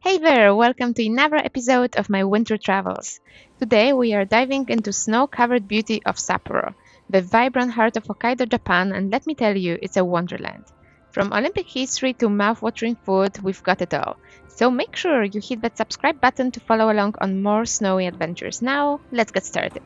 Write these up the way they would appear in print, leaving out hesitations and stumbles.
Hey there, welcome to another episode of my winter travels. Today we are diving into snow-covered beauty of Sapporo, the vibrant heart of Hokkaido, Japan, and let me tell you, it's a wonderland. From Olympic history to mouth-watering food, we've got it all. So make sure you hit that subscribe button to follow along on more snowy adventures. Now, let's get started.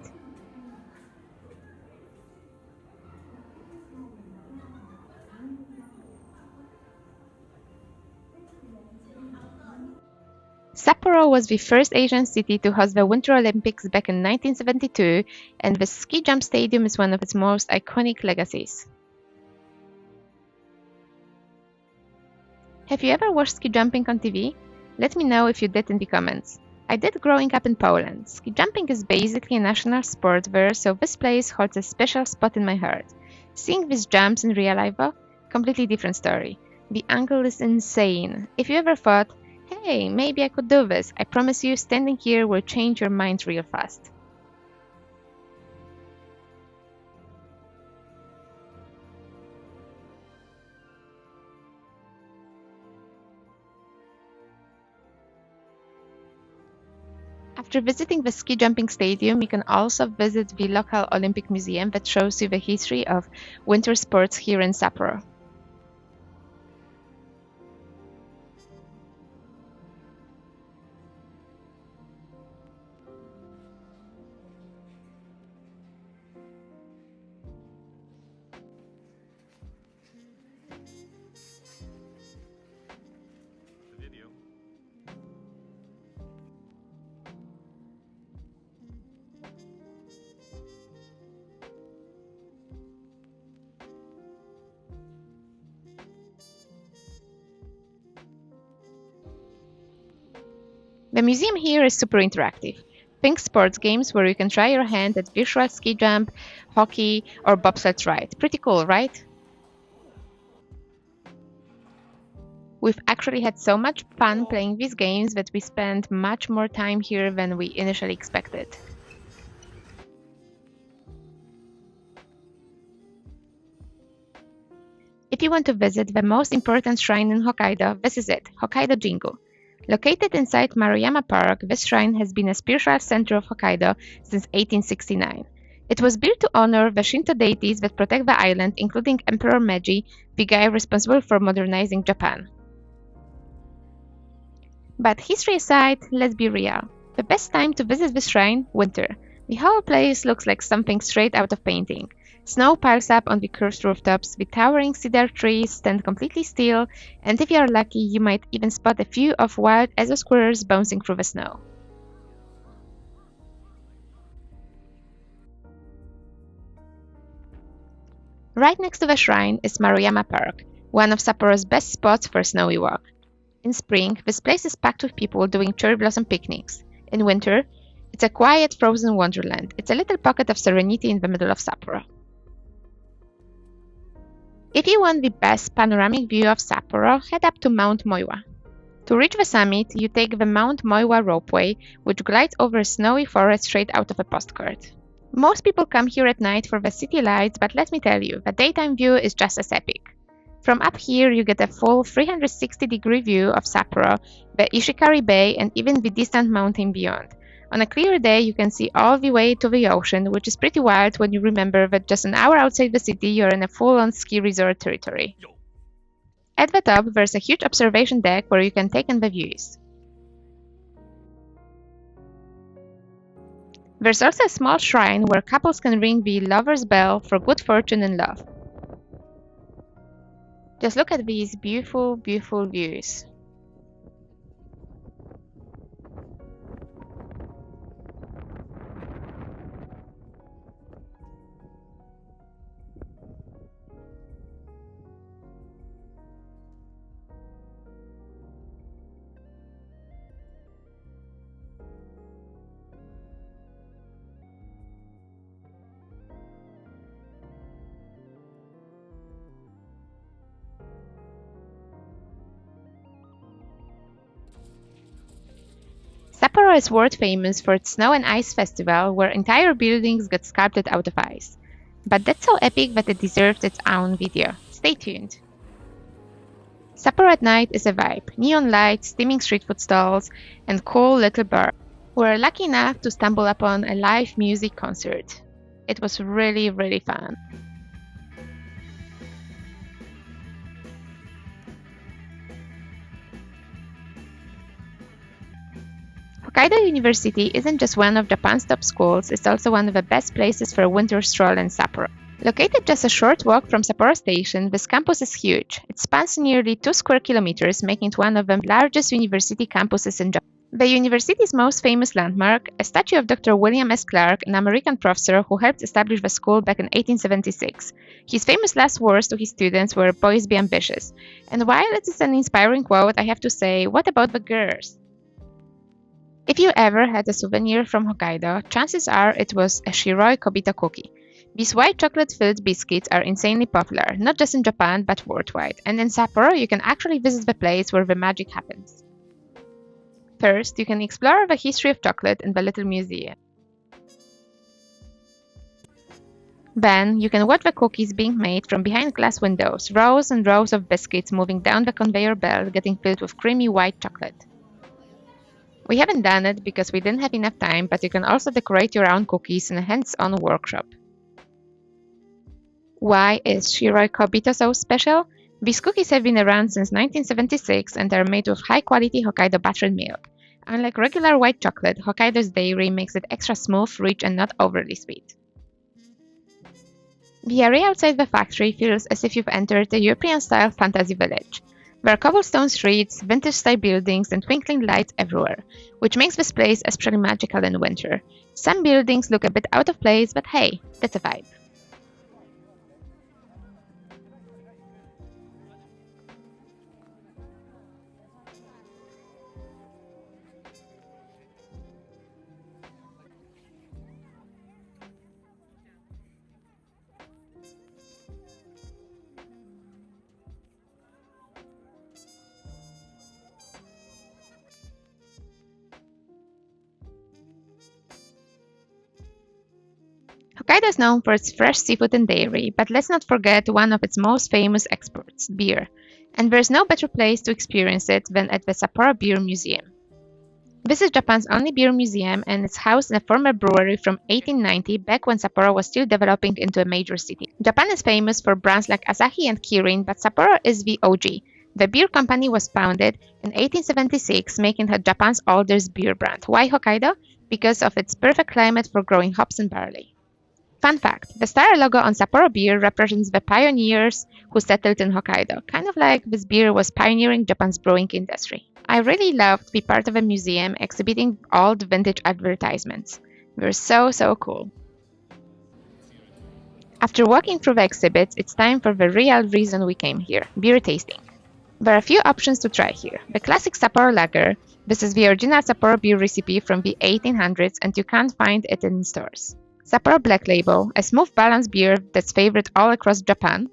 Sapporo was the first Asian city to host the Winter Olympics back in 1972, and the ski jump stadium is one of its most iconic legacies. Have you ever watched ski jumping on TV? Let me know if you did in the comments. I did growing up in Poland. Ski jumping is basically a national sport there, so this place holds a special spot in my heart. Seeing these jumps in real life, though, completely different story. The angle is insane. If you ever thought, hey, maybe I could do this, I promise you standing here will change your mind real fast. After visiting the ski jumping stadium, you can also visit the local Olympic museum that shows you the history of winter sports here in Sapporo. The museum here is super interactive. Think sports games where you can try your hand at virtual ski jump, hockey, or bobsled ride. Pretty cool, right? We've actually had so much fun playing these games that we spent much more time here than we initially expected. If you want to visit the most important shrine in Hokkaido, this is it, Hokkaido Jingu. Located inside Maruyama Park, this shrine has been a spiritual center of Hokkaido since 1869. It was built to honor the Shinto deities that protect the island, including Emperor Meiji, the guy responsible for modernizing Japan. But history aside, let's be real. The best time to visit this shrine? Winter. The whole place looks like something straight out of painting. Snow piles up on the curved rooftops, the towering cedar trees stand completely still, and if you are lucky, you might even spot a few of wild Ezo squirrels bouncing through the snow. Right next to the shrine is Maruyama Park, one of Sapporo's best spots for a snowy walk. In spring, this place is packed with people doing cherry blossom picnics. In winter, it's a quiet, frozen wonderland. It's a little pocket of serenity in the middle of Sapporo. If you want the best panoramic view of Sapporo, head up to Mount Moiwa. To reach the summit, you take the Mount Moiwa Ropeway, which glides over a snowy forest straight out of a postcard. Most people come here at night for the city lights, but let me tell you, the daytime view is just as epic. From up here, you get a full 360-degree view of Sapporo, the Ishikari Bay, and even the distant mountain beyond. On a clear day, you can see all the way to the ocean, which is pretty wild when you remember that just an hour outside the city, you're in a full-on ski resort territory. At the top, there's a huge observation deck where you can take in the views. There's also a small shrine where couples can ring the lover's bell for good fortune and love. Just look at these beautiful, beautiful views. Sapporo is world famous for its snow and ice festival, where entire buildings get sculpted out of ice. But that's so epic that it deserves its own video. Stay tuned. Sapporo at night is a vibe. Neon lights, steaming street food stalls, and cool little bar. We were lucky enough to stumble upon a live music concert. It was really, really fun. Hokkaido University isn't just one of Japan's top schools, it's also one of the best places for a winter stroll in Sapporo. Located just a short walk from Sapporo Station, this campus is huge. It spans nearly 2 square kilometers, making it one of the largest university campuses in Japan. The university's most famous landmark, a statue of Dr. William S. Clark, an American professor who helped establish the school back in 1876. His famous last words to his students were, "Boys, be ambitious." And while it is an inspiring quote, I have to say, what about the girls? If you ever had a souvenir from Hokkaido, chances are it was a Shiroi Koibito cookie. These white chocolate-filled biscuits are insanely popular, not just in Japan, but worldwide. And in Sapporo, you can actually visit the place where the magic happens. First, you can explore the history of chocolate in the little museum. Then, you can watch the cookies being made from behind glass windows, rows and rows of biscuits moving down the conveyor belt, getting filled with creamy white chocolate. We haven't done it because we didn't have enough time, but you can also decorate your own cookies in a hands-on workshop. Why is Shiroi Koibito so special? These cookies have been around since 1976 and are made with high-quality Hokkaido buttered milk. Unlike regular white chocolate, Hokkaido's dairy makes it extra smooth, rich, and not overly sweet. The area outside the factory feels as if you've entered a European-style fantasy village. There are cobblestone streets, vintage-style buildings, and twinkling lights everywhere, which makes this place especially magical in winter. Some buildings look a bit out of place, but hey, that's a vibe. Hokkaido is known for its fresh seafood and dairy, but let's not forget one of its most famous exports, beer. And there's no better place to experience it than at the Sapporo Beer Museum. This is Japan's only beer museum, and it's housed in a former brewery from 1890, back when Sapporo was still developing into a major city. Japan is famous for brands like Asahi and Kirin, but Sapporo is the OG. The beer company was founded in 1876, making it Japan's oldest beer brand. Why Hokkaido? Because of its perfect climate for growing hops and barley. Fun fact, the star logo on Sapporo beer represents the pioneers who settled in Hokkaido, kind of like this beer was pioneering Japan's brewing industry. I really loved to be part of a museum exhibiting old vintage advertisements. They're so cool. After walking through the exhibits, it's time for the real reason we came here, beer tasting. There are a few options to try here. The classic Sapporo lager, this is the original Sapporo beer recipe from the 1800s and you can't find it in stores. Sapporo Black Label, a smooth balanced beer that's favored all across Japan.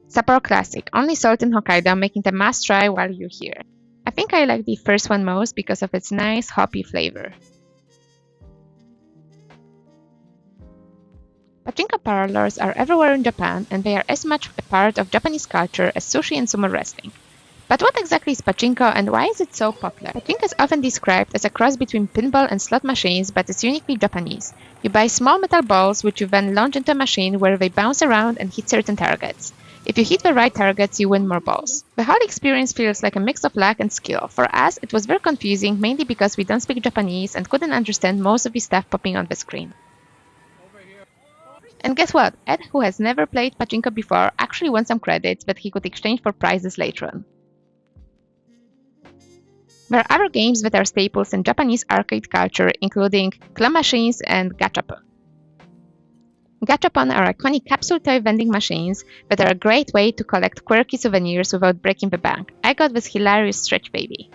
Sapporo Classic, only sold in Hokkaido, making it a must try while you're here. I think I like the first one most because of its nice hoppy flavor. Pachinko parlors are everywhere in Japan and they are as much a part of Japanese culture as sushi and sumo wrestling. But what exactly is Pachinko and why is it so popular? Pachinko is often described as a cross between pinball and slot machines, but it's uniquely Japanese. You buy small metal balls which you then launch into a machine where they bounce around and hit certain targets. If you hit the right targets, you win more balls. The whole experience feels like a mix of luck and skill. For us, it was very confusing, mainly because we don't speak Japanese and couldn't understand most of the stuff popping on the screen. And guess what? Ed, who has never played Pachinko before, actually won some credits that he could exchange for prizes later on. There are other games that are staples in Japanese arcade culture, including claw machines and gachapon. Gachapon are iconic capsule toy vending machines that are a great way to collect quirky souvenirs without breaking the bank. I got this hilarious stretch baby.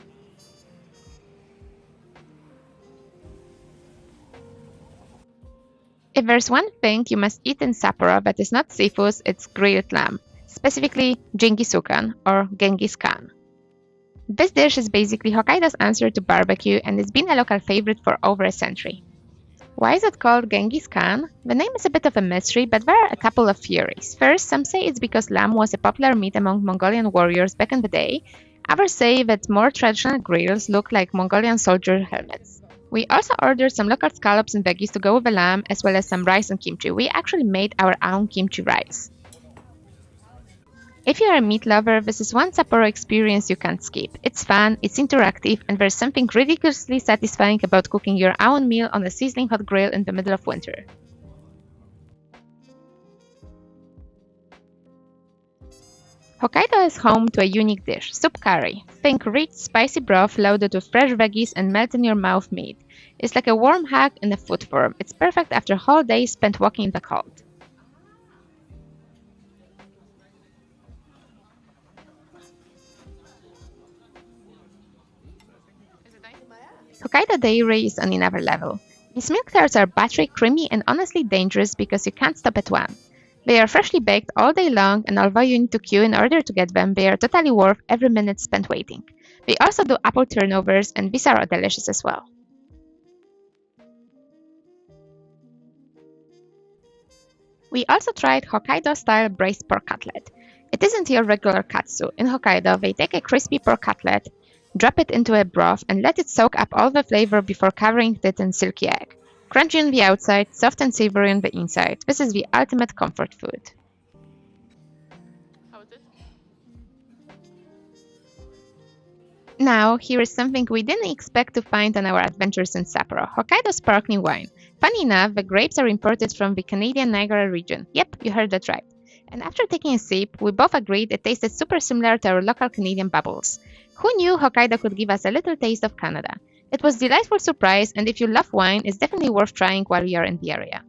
If there's one thing you must eat in Sapporo that is not seafood, it's grilled lamb, specifically Jingisukan or Genghis Khan. This dish is basically Hokkaido's answer to barbecue and it's been a local favorite for over a century. Why is it called Genghis Khan? The name is a bit of a mystery, but there are a couple of theories. First, some say it's because lamb was a popular meat among Mongolian warriors back in the day. Others say that more traditional grills look like Mongolian soldier helmets. We also ordered some local scallops and veggies to go with the lamb, as well as some rice and kimchi. We actually made our own kimchi rice. If you're a meat lover, this is one Sapporo experience you can't skip. It's fun, it's interactive, and there's something ridiculously satisfying about cooking your own meal on a sizzling hot grill in the middle of winter. Hokkaido is home to a unique dish, soup curry. Think rich, spicy broth loaded with fresh veggies and melt-in-your-mouth meat. It's like a warm hug in a food form. It's perfect after a whole day spent walking in the cold. Hokkaido dairy is on another level. These milk tarts are buttery, creamy, and honestly dangerous because you can't stop at one. They are freshly baked all day long, and although you need to queue in order to get them, they are totally worth every minute spent waiting. They also do apple turnovers, and these are delicious as well. We also tried Hokkaido-style braised pork cutlet. It isn't your regular katsu. In Hokkaido, they take a crispy pork cutlet, drop it into a broth, and let it soak up all the flavor before covering it in silky egg. Crunchy on the outside, soft and savory on the inside. This is the ultimate comfort food. Now, here is something we didn't expect to find on our adventures in Sapporo: Hokkaido sparkling wine. Funny enough, the grapes are imported from the Canadian Niagara region. Yep, you heard that right. And after taking a sip, we both agreed it tasted super similar to our local Canadian bubbles. Who knew Hokkaido could give us a little taste of Canada? It was a delightful surprise, and if you love wine, it's definitely worth trying while you're in the area.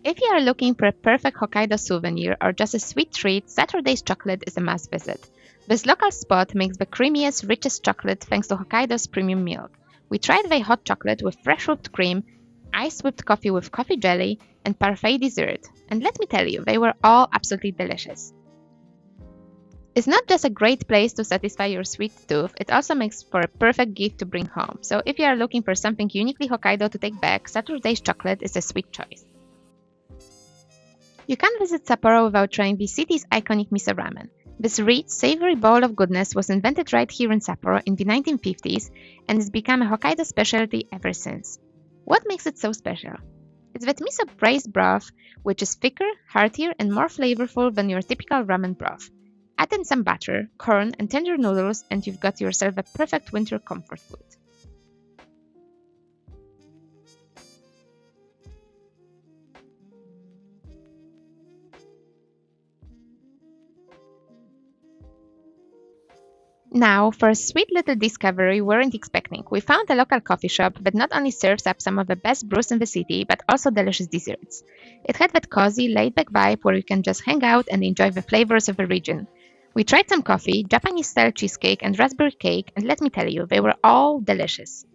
If you are looking for a perfect Hokkaido souvenir or just a sweet treat, Saturday's Chocolate is a must visit. This local spot makes the creamiest, richest chocolate thanks to Hokkaido's premium milk. We tried their hot chocolate with fresh whipped cream, iced whipped coffee with coffee jelly, and parfait dessert. And let me tell you, they were all absolutely delicious. It's not just a great place to satisfy your sweet tooth, it also makes for a perfect gift to bring home. So if you are looking for something uniquely Hokkaido to take back, Saturday's Chocolate is a sweet choice. You can't visit Sapporo without trying the city's iconic miso ramen. This rich, savory bowl of goodness was invented right here in Sapporo in the 1950s and has become a Hokkaido specialty ever since. What makes it so special? It's that miso braised broth, which is thicker, heartier, and more flavorful than your typical ramen broth. Add in some butter, corn, and tender noodles, and you've got yourself a perfect winter comfort food. Now, for a sweet little discovery we weren't expecting, we found a local coffee shop that not only serves up some of the best brews in the city, but also delicious desserts. It had that cozy, laid-back vibe where you can just hang out and enjoy the flavors of the region. We tried some coffee, Japanese-style cheesecake, and raspberry cake, and let me tell you, they were all delicious.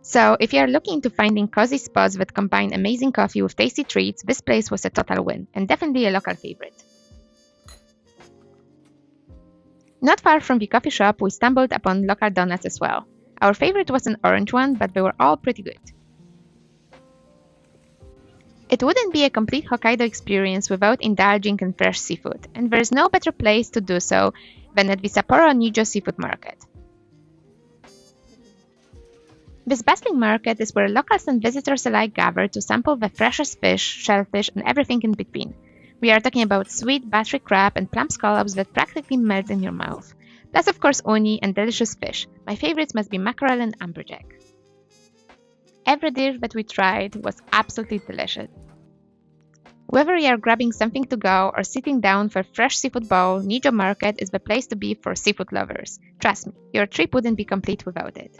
So, if you are looking into finding cozy spots that combine amazing coffee with tasty treats, this place was a total win, and definitely a local favorite. Not far from the coffee shop, we stumbled upon local donuts as well. Our favorite was an orange one, but they were all pretty good. It wouldn't be a complete Hokkaido experience without indulging in fresh seafood, and there is no better place to do so than at the Sapporo Nijo seafood market. This bustling market is where locals and visitors alike gather to sample the freshest fish, shellfish, and everything in between. We are talking about sweet, buttery crab and plum scallops that practically melt in your mouth. Plus, of course, uni and delicious fish. My favorites must be mackerel and amberjack. Every dish that we tried was absolutely delicious. Whether you are grabbing something to go or sitting down for a fresh seafood bowl, Nijo Market is the place to be for seafood lovers. Trust me, your trip wouldn't be complete without it.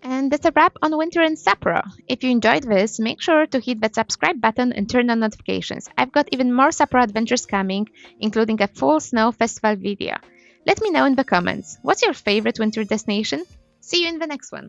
And that's a wrap on winter in Sapporo. If you enjoyed this, make sure to hit that subscribe button and turn on notifications. I've got even more Sapporo adventures coming, including a full snow festival video. Let me know in the comments, what's your favorite winter destination? See you in the next one!